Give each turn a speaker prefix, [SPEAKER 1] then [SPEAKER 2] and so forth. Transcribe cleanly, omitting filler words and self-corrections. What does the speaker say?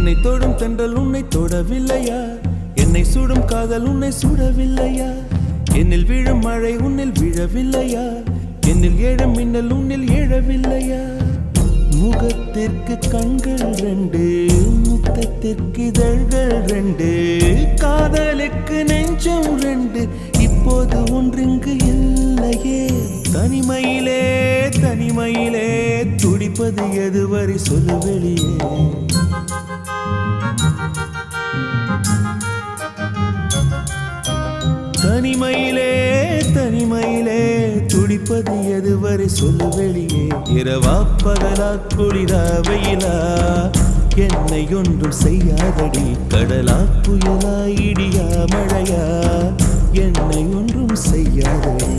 [SPEAKER 1] என்னை தொடும் தென்றல் உன்னை தொடவில்லையா? என்னை சுடும் காதல் உன்னை சுடவில்லையா? என்னில் விழும் மழை உன்னில் விழவில்லையா? என்னில் ஏழும் மின்னல் உன்னில் எழவில்லையா? முகத்திற்கு கண்கள் ரெண்டு, முத்தத்திற்கு இதழ்கள் ரெண்டு, காதலுக்கு நெஞ்சம் ரெண்டு, இப்போது ஒன்றிங்கு இல்லையே. தனிமையிலே தனிமையிலே துடிப்பது எதுவரை சொல்லு வெளியே. தனிமையிலே தனிமையிலே துடிப்பது எதுவரை சொல்லு வெளியே. இரவா பகலா குளிரா வெயிலா என்னை ஒன்றும் செய்யாதடி. கடலா புயலா இடியா மழையா என்னை ஒன்றும் செய்யாதடி.